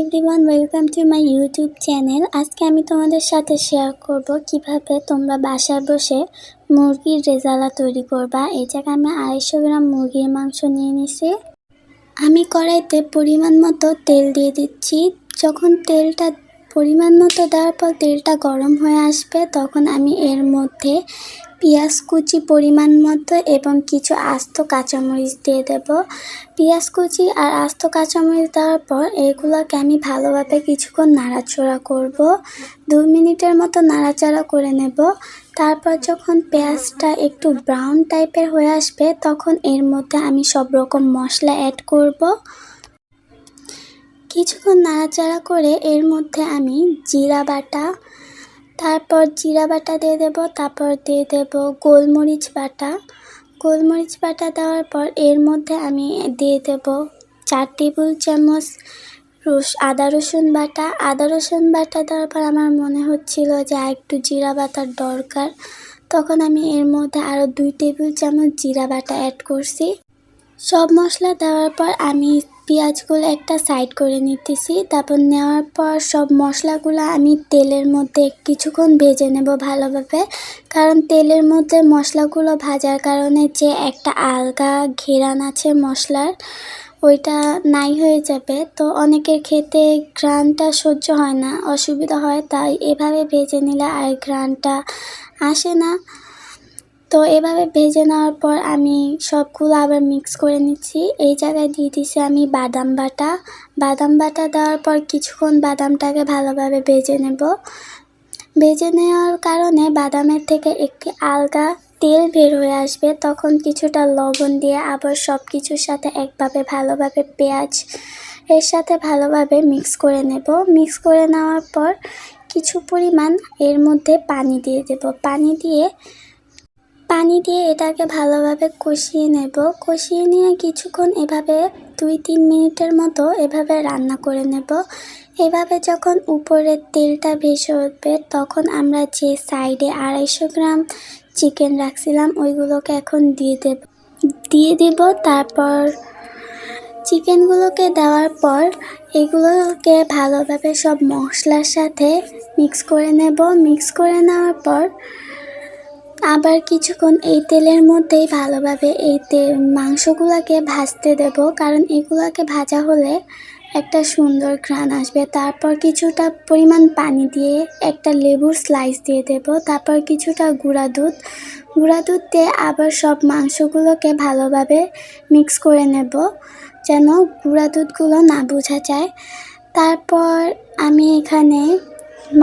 Everyone, welcome to my YouTube channel. আজকে আমি তোমাদের সাথে শেয়ার করব কিভাবে তোমরা বাসায় বসে মুরগির রেজালা তৈরি করবা। এই জায়গায় আমি 250 গ্রাম মুরগির মাংস নিয়ে নিছি। আমি কড়াইতে পরিমাণ মতো তেল দিয়ে দিচ্ছি। যখন তেলটা পরিমাণ মতো দেওয়ার পর তেলটা গরম হয়ে আসবে, তখন আমি এর মধ্যে পেঁয়াজ কুচি পরিমাণ মতো এবং কিছু আস্ত কাঁচামরিচ দিয়ে দেব। পেঁয়াজ কুচি আর আস্ত কাঁচামরিচ দেওয়ার পর এগুলোকে আমি ভালোভাবে কিছুক্ষণ নাড়াচাড়া করব। 2 মিনিটের মতো নাড়াচাড়া করে নেব। তারপর যখন পেঁয়াজটা একটু ব্রাউন টাইপের হয়ে আসবে, তখন এর মধ্যে আমি সব রকম মশলা অ্যাড করব। কিছুক্ষণ নাড়াচাড়া করে এর মধ্যে আমি জিরা বাটা দিয়ে দেব। তারপর দিয়ে দেব গোলমরিচ বাটা দেওয়ার পর এর মধ্যে আমি দিয়ে দেব 4 টেবিল চামচ আদা রসুন বাটা দেওয়ার পর আমার মনে হচ্ছিল যে একটু জিরা বাটার দরকার, তখন আমি এর মধ্যে আরও 2 টেবিল চামচ জিরা বাটা অ্যাড করছি। সব মশলা দেওয়ার পর আমি পেঁয়াজগুলো একটা সাইড করে নিতেছি। তারপর নেওয়ার পর সব মশলাগুলো আমি তেলের মধ্যে কিছুক্ষণ ভেজে নেব ভালোভাবে, কারণ তেলের মধ্যে মশলাগুলো ভাজার কারণে যে একটা আলগা ঘেরান আছে মশলার, ওইটা নাই হয়ে যাবে। তো অনেকের খেতে ঘ্রাণটা সহ্য হয় না, অসুবিধা হয়, তাই এভাবে ভেজে নিলে আর ঘ্রাণটা আসে না। তো এভাবে ভেজে নেওয়ার পর আমি সবগুলো আবার মিক্স করে নিচ্ছি। এই জায়গায় দিয়ে দিচ্ছি আমি বাদাম বাটা দেওয়ার পর কিছুক্ষণ বাদামটাকে ভালোভাবে ভেজে নেব। ভেজে নেওয়ার কারণে বাদামের থেকে একটি আলগা তেল বের হয়ে আসবে, তখন কিছুটা লবণ দিয়ে আবার সব কিছুর সাথে একভাবে ভালোভাবে পেঁয়াজ এর সাথে ভালোভাবে মিক্স করে নেব। মিক্স করে নেওয়ার পর কিছু পরিমাণ এর মধ্যে পানি দিয়ে দেব। পানি দিয়ে এটাকে ভালোভাবে কষিয়ে নেব। কষিয়ে নিয়ে কিছুক্ষণ এভাবে 2-3 মিনিটের মতো এভাবে রান্না করে নেব। এভাবে যখন উপরের তেলটা ভেসে উঠবে, তখন আমরা যে সাইডে 250 গ্রাম চিকেন রাখছিলাম ওইগুলোকে এখন দিয়ে দেব। তারপর চিকেনগুলোকে দেওয়ার পর এগুলোকে ভালোভাবে সব মশলার সাথে মিক্স করে নেব। মিক্স করে নেওয়ার পর আবার কিছুক্ষণ এই তেলের মধ্যেই ভালোভাবে মাংসগুলোকে ভাজতে দেব, কারণ এগুলোকে ভাজা হলে একটা সুন্দর ঘ্রাণ আসবে। তারপর কিছুটা পরিমাণ পানি দিয়ে একটা লেবুর স্লাইস দিয়ে দেব। তারপর কিছুটা গুঁড়া দুধ দিয়ে আবার সব মাংসগুলোকে ভালোভাবে মিক্স করে নেব, যেন গুঁড়া দুধগুলো না বোঝা যায়। তারপর আমি এখানে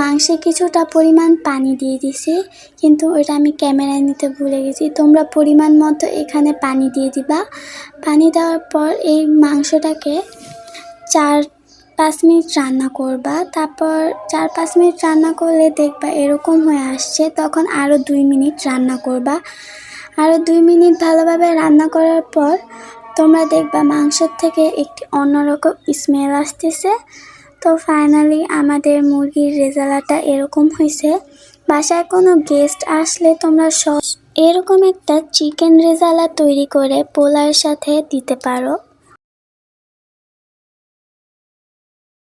মাংসে কিছুটা পরিমাণ পানি দিয়ে দিছি, কিন্তু ওইটা আমি ক্যামেরায় নিতে ভুলে গেছি। তোমরা পরিমাণ মতো এখানে পানি দিয়ে দিবা। পানি দেওয়ার পর এই মাংসটাকে 4-5 মিনিট রান্না করবা। তারপর 4-5 মিনিট রান্না করলে দেখবা এরকম হয়ে আসছে, তখন আরও 2 মিনিট রান্না করবা। আরও 2 মিনিট ভালোভাবে রান্না করার পর তোমরা দেখবা মাংসের থেকে একটি অন্যরকম স্মেল আসতেছে। তো ফাইনালি আমাদের মুরগির রেজালাটা এরকম হয়েছে। বাসায় কোনো গেস্ট আসলে তোমরা এরকম একটা চিকেন রেজালা তৈরি করে পোলাওয়ের সাথে দিতে পারো।